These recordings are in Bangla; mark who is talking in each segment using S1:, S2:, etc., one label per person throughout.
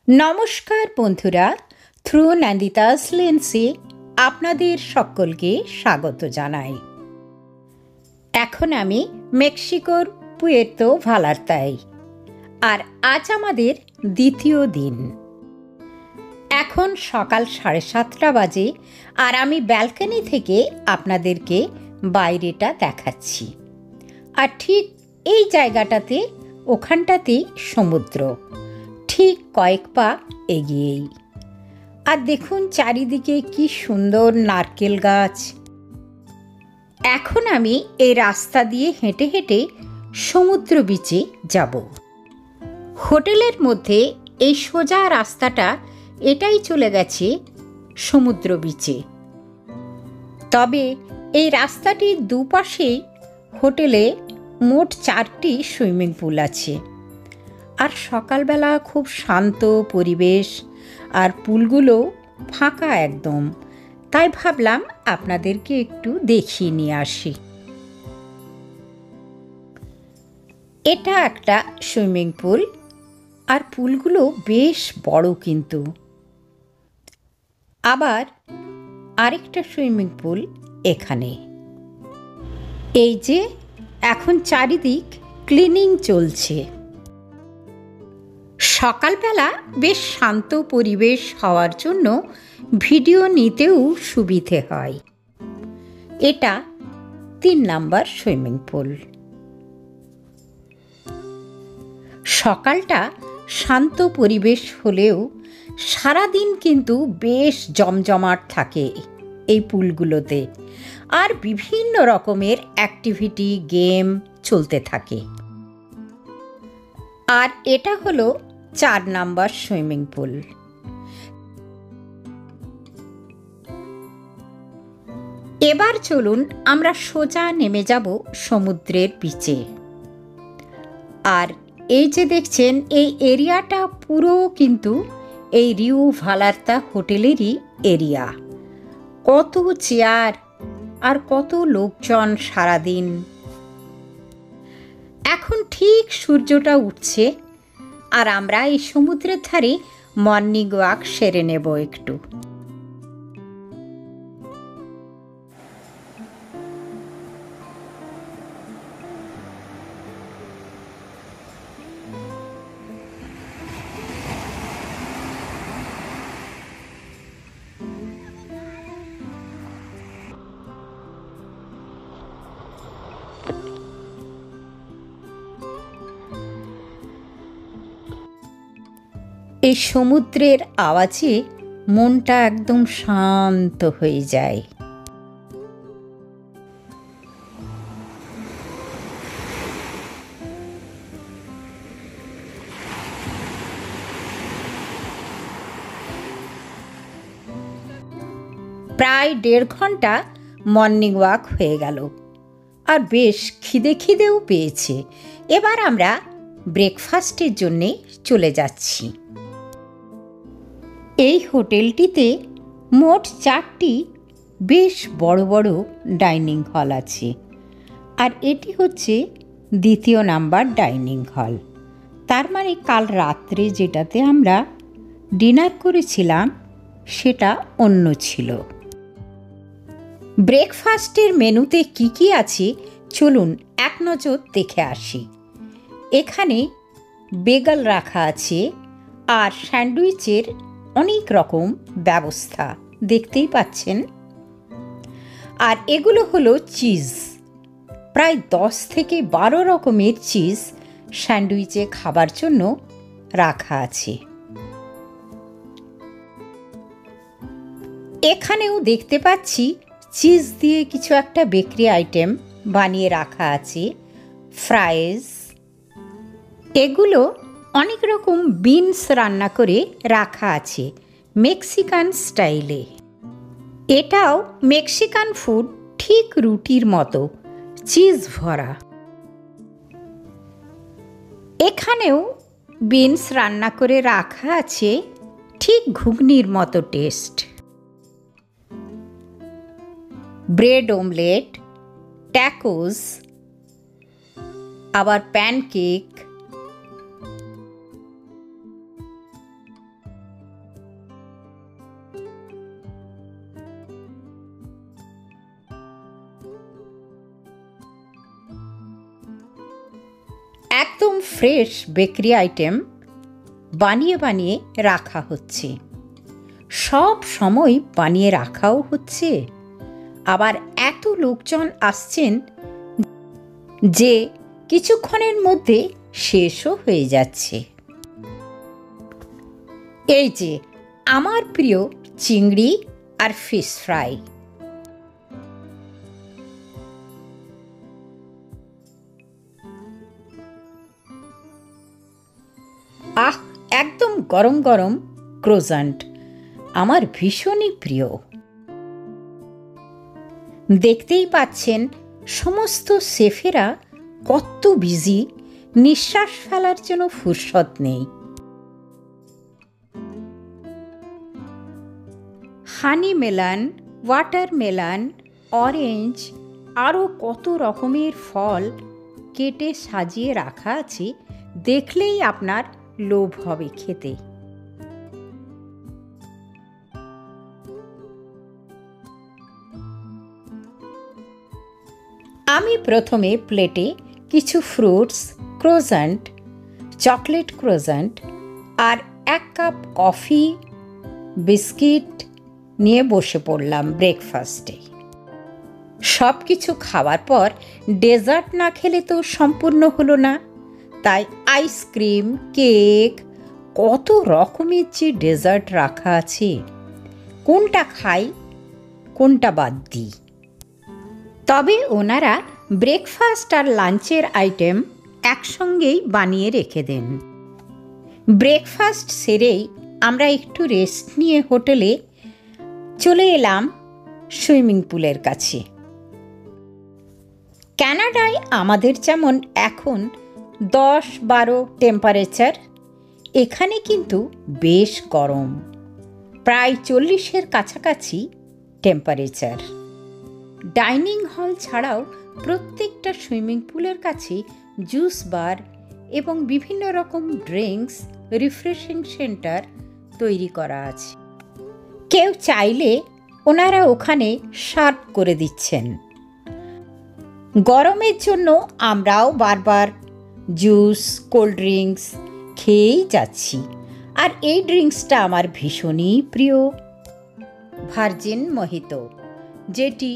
S1: নমস্কার বন্ধুরা, থ্রু নন্দিতাস লেন্সে আপনাদের সকলকে স্বাগত জানাই। এখন আমি মেক্সিকোর পুয়ের্তো ভালার্তায়, আর আজ আমাদের দ্বিতীয় দিন। এখন সকাল 7:30 বাজে, আর আমি ব্যালকনি থেকে আপনাদেরকে বাইরেটা দেখাচ্ছি। আর ঠিক এই জায়গাটাতে, ওখানটাতেই সমুদ্র, ঠিক কয়েক পা এগিয়েই। আর দেখুন চারিদিকে কি সুন্দর নারকেল গাছ। এখন আমি এই রাস্তা দিয়ে হেঁটে হেঁটে সমুদ্র বিচে যাব। হোটেলের মধ্যে এই সোজা রাস্তাটা, এটাই চলে গেছে সমুদ্র বিচে। তবে এই রাস্তাটির দুপাশেই হোটেলে মোট 4টি সুইমিং পুল আছে। আর সকালবেলা খুব শান্ত পরিবেশ, আর পুলগুলো ফাঁকা একদম। তাই ভাবলাম আপনাদেরকে একটু দেখিয়ে নিয়ে আসি। এটা একটা সুইমিং পুল, আর পুলগুলো বেশ বড় কিন্তু। আবার আরেকটা সুইমিং পুল এখানে। এই যে এখন চারিদিক ক্লিনিং চলছে। সকালবেলা বেশ শান্ত পরিবেশ হওয়ার জন্য ভিডিও নিতেও সুবিধে হয়। এটা 3 নম্বর সুইমিং পুল। সকালটা শান্ত পরিবেশ হলেও সারাদিন কিন্তু বেশ জমজমাট থাকে এই পুলগুলোতে, আর বিভিন্ন রকমের অ্যাক্টিভিটি, গেম চলতে থাকে। আর এটা হলো 4 নম্বর সুইমিং পুল। এবার চলুন আমরা সোজা নেমে যাব সমুদ্রের বিচে। আর এই যে দেখছেন, এই এরিয়াটা পুরো কিন্তু এই রিউ ভালার্তা হোটেলেরই এরিয়া। কত চেয়ার আর কত লোকজন সারাদিন। এখন ঠিক সূর্যটা উঠছে, আর আমরা এই সমুদ্রের ধারে মর্নিং ওয়াক সেরে নেব একটু। এই সমুদ্রের আওয়াজে মনটা একদম শান্ত হয়ে যায়। প্রায় 1.5 ঘন্টা মর্নিং ওয়াক হয়ে গেল, আর বেশ খিদেও পেয়েছে। এবার আমরা ব্রেকফাস্টের জন্যে চলে যাচ্ছি। এই হোটেলটিতে মোট 4টি বেশ বড় বড় ডাইনিং হল আছে, আর এটি হচ্ছে 2য় নাম্বার ডাইনিং হল। তার মানে কাল রাত্রে যেটাতে আমরা ডিনার করেছিলাম সেটা অন্য ছিল। ব্রেকফাস্টের মেনুতে কি কি আছে চলুন এক নজর দেখে আসি। এখানে বেগল রাখা আছে, আর স্যান্ডউইচের অনেক রকম ব্যবস্থা দেখতেই পাচ্ছেন। আর এগুলো হলো চিজ, প্রায় 10 থেকে 12 রকমের চিজ স্যান্ডউইচে খাবার জন্য রাখা আছে। এখানেও দেখতে পাচ্ছি চিজ দিয়ে কিছু একটা বেকারি আইটেম বানিয়ে রাখা আছে, ফ্রাইজ। এগুলো অনেক রকম বিনস রান্না করে রাখা আছে মেক্সিকান স্টাইলে। এটাও মেক্সিকান ফুড, ঠিক রুটির মতো চিজ ভরা। এখানেও বিনস রান্না করে রাখা আছে, ঠিক ঘুগনির মতো টেস্ট। ব্রেড অমলেট, ট্যাকোস, আবার প্যানকেক, একদম ফ্রেশ বেকারি আইটেম বানিয়ে বানিয়ে রাখা হচ্ছে, সব সময় বানিয়ে রাখাও হচ্ছে, আবার এত লোকজন আসছেন যে কিছুক্ষণের মধ্যে শেষও হয়ে যাচ্ছে। এই যে আমার প্রিয় চিংড়ি আর ফিশ ফ্রাই। আহ, একদম গরম গরম ক্রোজান্ট আমার ভীষণই প্রিয়। দেখতেই পাচ্ছেন সমস্ত শেফেরা কত বিজি, নিঃশ্বাস ফেলার জন্য ফুরসত নেই। হানি মেলন, ওয়াটারমেলন, অরেঞ্জ, আরও কত রকমের ফল কেটে সাজিয়ে রাখা আছে, দেখলেই আপনার লোভ হবে খেতে। আমি প্রথমে প্লেটে কিছু ফ্রুটস, ক্রোজান্ট, চকলেট ক্রোজান্ট আর 1 কাপ কফি, বিস্কিট নিয়ে বসে পড়লাম ব্রেকফাস্টে। সব কিছু খাওয়ার পর ডেজার্ট না খেলে তো সম্পূর্ণ হলো না, তাই আইসক্রিম, কেক, কত রকমের যে ডেজার্ট রাখা আছে, কোনটা খাই কোনটা বাদ দিই। তবে ওনারা ব্রেকফাস্ট আর লাঞ্চের আইটেম একসঙ্গেই বানিয়ে রেখে দেন। ব্রেকফাস্ট সেরেই আমরা একটু রেস্ট নিয়ে হোটেলে চলে এলাম সুইমিং পুলের কাছে। কানাডায় আমাদের যেমন এখন 10-12 টেম্পারেচার, এখানে কিন্তু বেশ গরম, প্রায় 40-এর কাছাকাছি টেম্পারেচার। ডাইনিং হল ছাড়াও প্রত্যেকটা সুইমিং পুলের কাছে জুস বার এবং বিভিন্ন রকম ড্রিঙ্কস, রিফ্রেশিং সেন্টার তৈরি করা আছে। কেউ চাইলে ওনারা ওখানে সার্ভ করে দিচ্ছেন। গরমের জন্য আমরাও বারবার জুস, কোল্ড ড্রিঙ্কস খেয়েই যাচ্ছি, আর এই ড্রিঙ্কসটা আমার ভীষণই প্রিয়, ভার্জিন মোহিতো, যেটি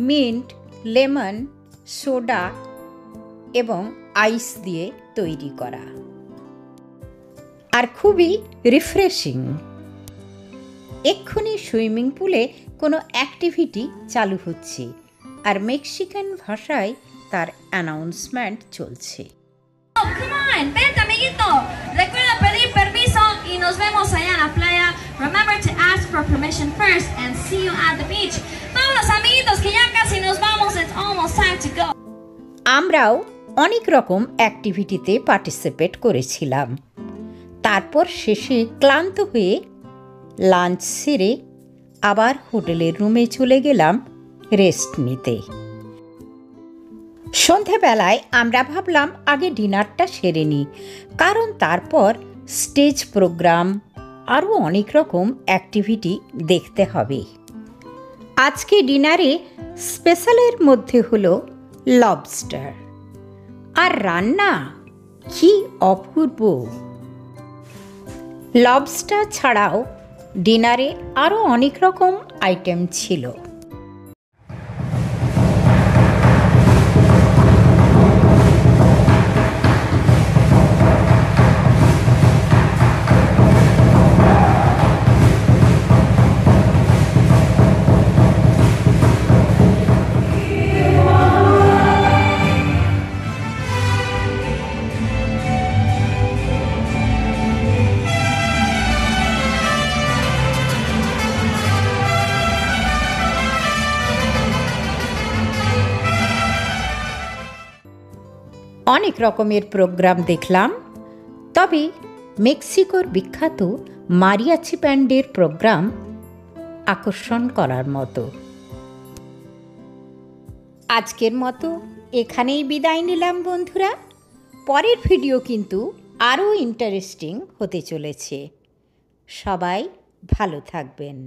S1: মিন্ট, লেমন, সোডা এবং আইস দিয়ে তৈরি করা, আর খুবই রিফ্রেশিং। এক্ষুনি সুইমিং পুলে কোনো অ্যাক্টিভিটি চালু হচ্ছে, আর মেক্সিকান ভাষায় তার অ্যানাউন্সমেন্ট চলছে।
S2: Come on, vente amiguito. Recuerda pedir permiso y nos vemos allá en la playa. Remember to ask for permission first and see you at the beach. Vámonos amiguitos que ya casi nos vamos. It's almost time to go.
S1: আমরাও অনেক রকম অ্যাক্টিভিটিতে পার্টিসিপেট করেছিলাম। তারপর শেষে ক্লান্ত হয়ে লাঞ্চ সেরে আবার হোটেলের রুমে চলে গেলাম রেস্ট নিতে। সন্ধেবেলায় আমরা ভাবলাম আগে ডিনারটা সেরে নিই, কারণ তারপর স্টেজ প্রোগ্রাম আরও অনেক রকম অ্যাক্টিভিটি দেখতে হবে। আজকে ডিনারে স্পেশালের মধ্যে হলো লবস্টার, আর রান্না কি অপূর্ব! লবস্টার ছাড়াও ডিনারে আরও অনেক রকম আইটেম ছিল। অনেক রকমের প্রোগ্রাম দেখলাম, তবে মেক্সিকোর বিখ্যাত মারিয়াচি ব্যান্ডের প্রোগ্রাম আকর্ষণ করার মতো। আজকের মতো এখানেই বিদায় নিলাম বন্ধুরা। পরের ভিডিও কিন্তু আরও ইন্টারেস্টিং হতে চলেছে। সবাই ভালো থাকবেন।